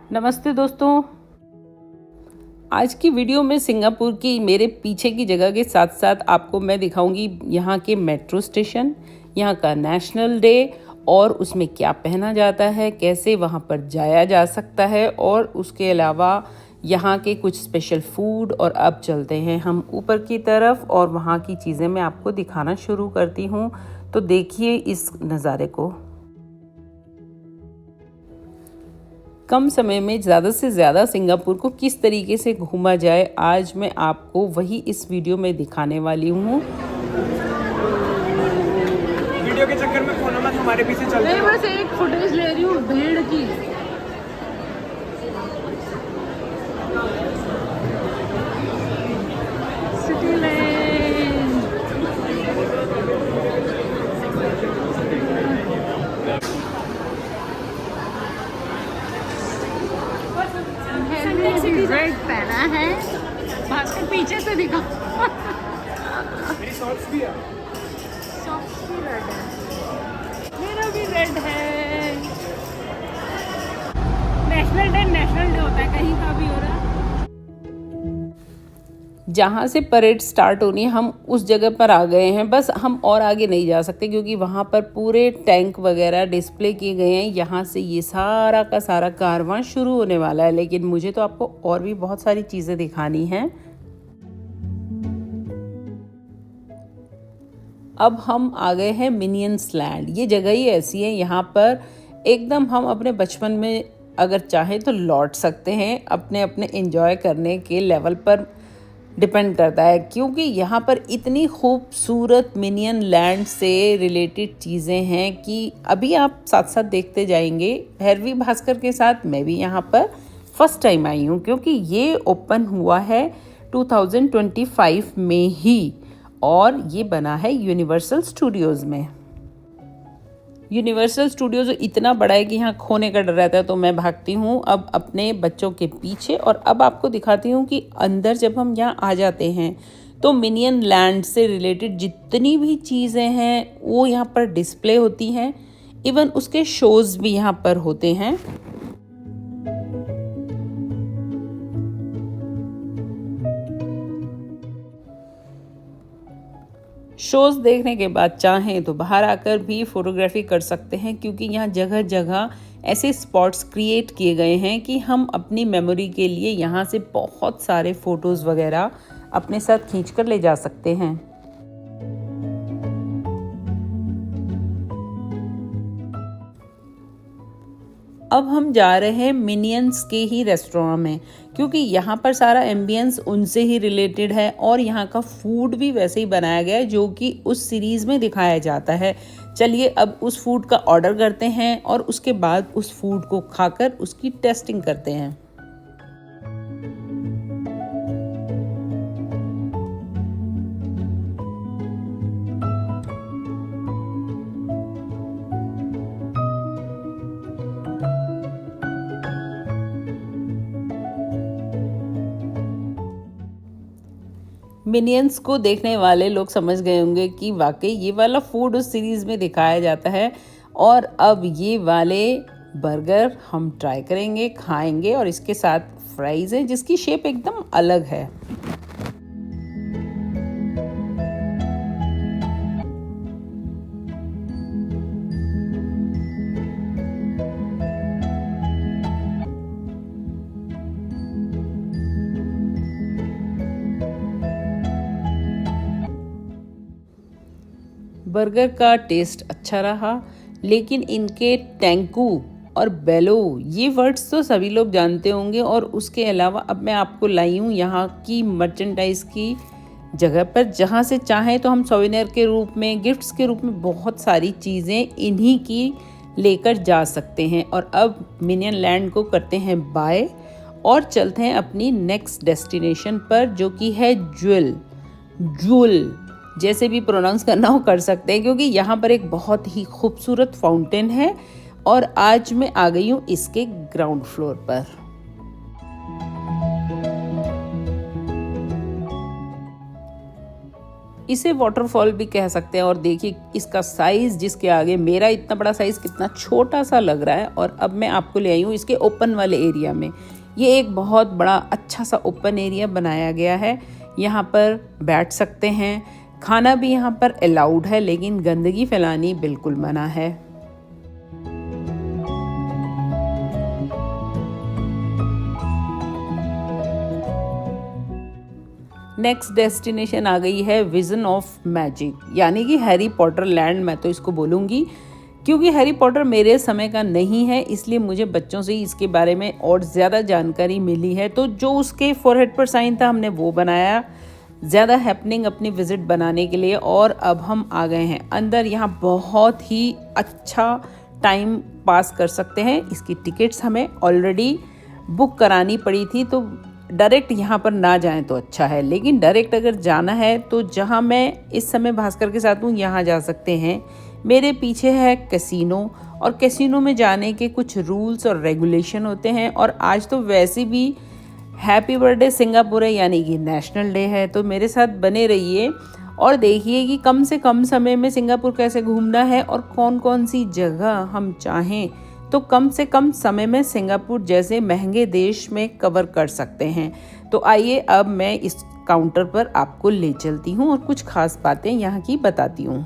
नमस्ते दोस्तों। आज की वीडियो में सिंगापुर की मेरे पीछे की जगह के साथ साथ आपको मैं दिखाऊंगी यहाँ के मेट्रो स्टेशन, यहाँ का नेशनल डे और उसमें क्या पहना जाता है, कैसे वहाँ पर जाया जा सकता है और उसके अलावा यहाँ के कुछ स्पेशल फूड। और अब चलते हैं हम ऊपर की तरफ और वहाँ की चीज़ें मैं आपको दिखाना शुरू करती हूँ। तो देखिए इस नज़ारे को। कम समय में ज़्यादा से ज़्यादा सिंगापुर को किस तरीके से घूमा जाए, आज मैं आपको वही इस वीडियो में दिखाने वाली हूँ। वीडियो के चक्कर में फोन मत हमारे पीछे चल रहे। मैं बस एक फुटेज ले रही हूँ भीड़ की। सिटी लैंड रेड पहना है। भास्कर पीछे से दिखा। मेरी शॉर्ट्स भी है। सॉक्स भी रेड है, मेरा भी रेड है। नेशनल डे होता है, कहीं का भी हो रहा है। जहाँ से परेड स्टार्ट होनी है हम उस जगह पर आ गए हैं। बस हम और आगे नहीं जा सकते क्योंकि वहाँ पर पूरे टैंक वगैरह डिस्प्ले किए गए हैं। यहाँ से ये सारा का सारा कारवां शुरू होने वाला है, लेकिन मुझे तो आपको और भी बहुत सारी चीज़ें दिखानी हैं। अब हम आ गए हैं मिनियंस लैंड। ये जगह ही ऐसी है, यहाँ पर एकदम हम अपने बचपन में अगर चाहें तो लौट सकते हैं। अपने अपने एंजॉय करने के लेवल पर डिपेंड करता है, क्योंकि यहाँ पर इतनी खूबसूरत मिनियन लैंड से रिलेटेड चीज़ें हैं कि अभी आप साथ साथ देखते जाएंगे। भैरवी भास्कर के साथ मैं भी यहाँ पर फर्स्ट टाइम आई हूँ, क्योंकि ये ओपन हुआ है 2025 में ही और ये बना है यूनिवर्सल स्टूडियोज़ में। यूनिवर्सल स्टूडियोज़ इतना बड़ा है कि यहाँ खोने का डर रहता है, तो मैं भागती हूँ अब अपने बच्चों के पीछे। और अब आपको दिखाती हूँ कि अंदर जब हम यहाँ आ जाते हैं तो मिनियन लैंड से रिलेटेड जितनी भी चीज़ें हैं वो यहाँ पर डिस्प्ले होती हैं। इवन उसके शोज़ भी यहाँ पर होते हैं। शोज़ देखने के बाद चाहें तो बाहर आकर भी फोटोग्राफी कर सकते हैं, क्योंकि यहाँ जगह जगह ऐसे स्पॉट्स क्रिएट किए गए हैं कि हम अपनी मेमोरी के लिए यहाँ से बहुत सारे फ़ोटोज़ वगैरह अपने साथ खींच कर ले जा सकते हैं। अब हम जा रहे हैं मिनियंस के ही रेस्टोरेंट में, क्योंकि यहाँ पर सारा एम्बियंस उनसे ही रिलेटेड है और यहाँ का फूड भी वैसे ही बनाया गया है जो कि उस सीरीज़ में दिखाया जाता है। चलिए अब उस फूड का ऑर्डर करते हैं और उसके बाद उस फूड को खाकर उसकी टेस्टिंग करते हैं। मिनियंस को देखने वाले लोग समझ गए होंगे कि वाकई ये वाला फूड उस सीरीज़ में दिखाया जाता है। और अब ये वाले बर्गर हम ट्राई करेंगे, खाएंगे, और इसके साथ फ्राइज़ हैं जिसकी शेप एकदम अलग है। बर्गर का टेस्ट अच्छा रहा, लेकिन इनके टैंकू और बेलो ये वर्ड्स तो सभी लोग जानते होंगे। और उसके अलावा अब मैं आपको लाई हूँ यहाँ की मर्चेंडाइज की जगह पर, जहाँ से चाहें तो हम सोवेनियर के रूप में, गिफ्ट्स के रूप में बहुत सारी चीज़ें इन्हीं की लेकर जा सकते हैं। और अब मिनियन लैंड को करते हैं बाय और चलते हैं अपनी नेक्स्ट डेस्टिनेशन पर, जो कि है ज्वेल, जैसे भी प्रोनाउंस करना हो कर सकते हैं, क्योंकि यहाँ पर एक बहुत ही खूबसूरत फाउंटेन है। और आज मैं आ गई हूँ इसके ग्राउंड फ्लोर पर। इसे वाटरफॉल भी कह सकते हैं। और देखिए इसका साइज़, जिसके आगे मेरा इतना बड़ा साइज़ कितना छोटा सा लग रहा है। और अब मैं आपको ले आई हूँ इसके ओपन वाले एरिया में। ये एक बहुत बड़ा अच्छा सा ओपन एरिया बनाया गया है। यहाँ पर बैठ सकते हैं, खाना भी यहाँ पर अलाउड है, लेकिन गंदगी फैलानी बिल्कुल मना है। नेक्स्ट डेस्टिनेशन आ गई है विजन ऑफ मैजिक, यानी कि हैरी पॉटर लैंड मैं तो इसको बोलूँगी, क्योंकि हैरी पॉटर मेरे समय का नहीं है, इसलिए मुझे बच्चों से इसके बारे में और ज़्यादा जानकारी मिली है। तो जो उसके फोरहेड पर साइन था हमने वो बनाया, ज़्यादा हैपनिंग अपनी विज़िट बनाने के लिए। और अब हम आ गए हैं अंदर। यहाँ बहुत ही अच्छा टाइम पास कर सकते हैं। इसकी टिकट्स हमें ऑलरेडी बुक करानी पड़ी थी, तो डायरेक्ट यहाँ पर ना जाएं तो अच्छा है। लेकिन डायरेक्ट अगर जाना है तो जहाँ मैं इस समय भास्कर के साथ हूँ यहाँ जा सकते हैं। मेरे पीछे है कैसीनो, और कैसीनो में जाने के कुछ रूल्स और रेगुलेशन होते हैं। और आज तो वैसे भी हैप्पी बर्थडे सिंगापुर है, यानी कि नेशनल डे है। तो मेरे साथ बने रहिए और देखिए कि कम से कम समय में सिंगापुर कैसे घूमना है और कौन कौन सी जगह हम चाहें तो कम से कम समय में सिंगापुर जैसे महंगे देश में कवर कर सकते हैं। तो आइए अब मैं इस काउंटर पर आपको ले चलती हूँ और कुछ खास बातें यहाँ की बताती हूँ।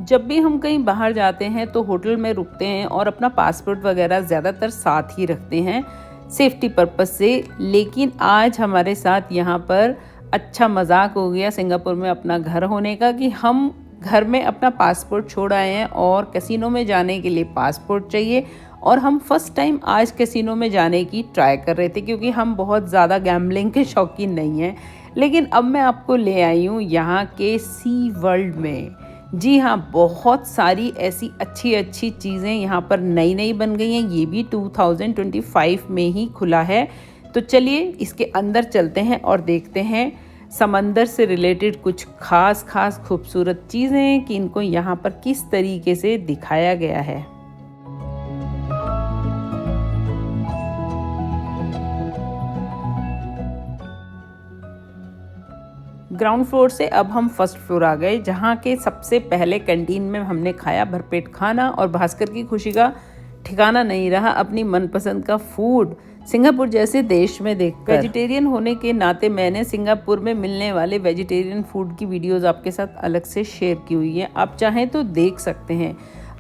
जब भी हम कहीं बाहर जाते हैं तो होटल में रुकते हैं और अपना पासपोर्ट वगैरह ज़्यादातर साथ ही रखते हैं सेफ्टी पर्पस से। लेकिन आज हमारे साथ यहाँ पर अच्छा मजाक हो गया सिंगापुर में अपना घर होने का, कि हम घर में अपना पासपोर्ट छोड़ आए हैं और कैसीनो में जाने के लिए पासपोर्ट चाहिए। और हम फर्स्ट टाइम आज कैसीनो में जाने की ट्राई कर रहे थे, क्योंकि हम बहुत ज़्यादा गैम्बलिंग के शौकीन नहीं हैं। लेकिन अब मैं आपको ले आई हूँ यहाँ के सी वर्ल्ड में। जी हाँ, बहुत सारी ऐसी अच्छी अच्छी चीज़ें यहाँ पर नई नई बन गई हैं। ये भी 2025 में ही खुला है। तो चलिए इसके अंदर चलते हैं और देखते हैं समंदर से रिलेटेड कुछ खास खूबसूरत चीज़ें कि इनको यहाँ पर किस तरीके से दिखाया गया है। ग्राउंड फ्लोर से अब हम फर्स्ट फ्लोर आ गए, जहाँ के सबसे पहले कैंटीन में हमने खाया भरपेट खाना। और भास्कर की खुशी का ठिकाना नहीं रहा अपनी मनपसंद का फूड सिंगापुर जैसे देश में देखकर। वेजिटेरियन होने के नाते मैंने सिंगापुर में मिलने वाले वेजिटेरियन फूड की वीडियोस आपके साथ अलग से शेयर की हुई है, आप चाहें तो देख सकते हैं।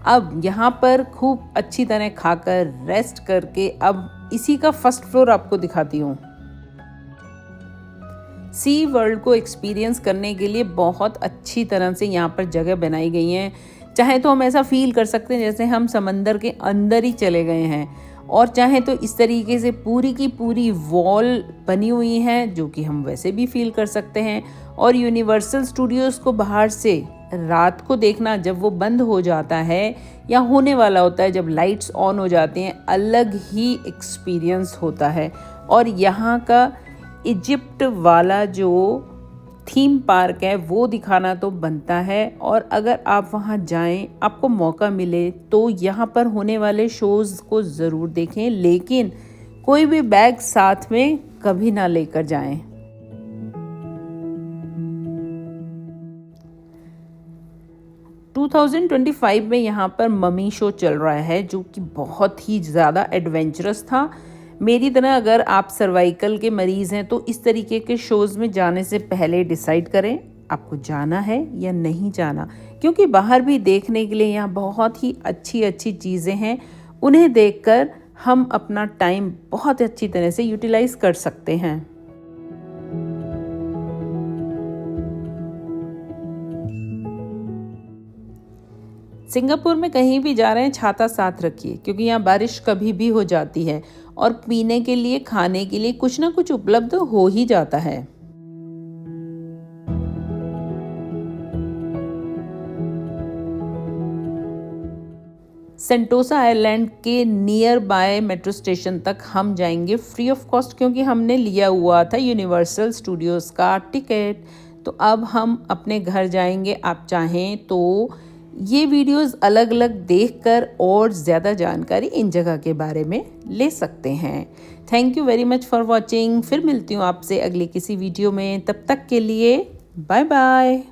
अब यहाँ पर खूब अच्छी तरह खाकर रेस्ट करके अब इसी का फर्स्ट फ्लोर आपको दिखाती हूँ। सी वर्ल्ड को एक्सपीरियंस करने के लिए बहुत अच्छी तरह से यहाँ पर जगह बनाई गई हैं। चाहे तो हम ऐसा फील कर सकते हैं जैसे हम समंदर के अंदर ही चले गए हैं, और चाहे तो इस तरीके से पूरी की पूरी वॉल बनी हुई है, जो कि हम वैसे भी फील कर सकते हैं। और यूनिवर्सल स्टूडियोज़ को बाहर से रात को देखना, जब वो बंद हो जाता है या होने वाला होता है, जब लाइट्स ऑन हो जाते हैं, अलग ही एक्सपीरियंस होता है। और यहाँ का इजिप्ट वाला जो थीम पार्क है वो दिखाना तो बनता है। और अगर आप वहाँ जाएं, आपको मौका मिले तो यहाँ पर होने वाले शोज़ को ज़रूर देखें, लेकिन कोई भी बैग साथ में कभी ना लेकर जाएं। टू 2025 में यहाँ पर ममी शो चल रहा है, जो कि बहुत ही ज़्यादा एडवेंचरस था। मेरी तरह अगर आप सर्वाइकल के मरीज़ हैं तो इस तरीके के शोज़ में जाने से पहले डिसाइड करें आपको जाना है या नहीं जाना, क्योंकि बाहर भी देखने के लिए यहाँ बहुत ही अच्छी अच्छी चीज़ें हैं। उन्हें देखकर हम अपना टाइम बहुत अच्छी तरह से यूटिलाइज कर सकते हैं। सिंगापुर में कहीं भी जा रहे हैं छाता साथ रखिए, क्योंकि यहाँ बारिश कभी भी हो जाती है और पीने के लिए खाने के लिए कुछ ना कुछ उपलब्ध हो ही जाता है। सेंटोसा आइलैंड के नियर बाय मेट्रो स्टेशन तक हम जाएंगे फ्री ऑफ कॉस्ट, क्योंकि हमने लिया हुआ था यूनिवर्सल स्टूडियोज़ का टिकट। तो अब हम अपने घर जाएंगे। आप चाहें तो ये वीडियोस अलग अलग देखकर और ज़्यादा जानकारी इन जगह के बारे में ले सकते हैं। Thank you very much for watching. फिर मिलती हूँ आपसे अगले किसी वीडियो में, तब तक के लिए बाय बाय।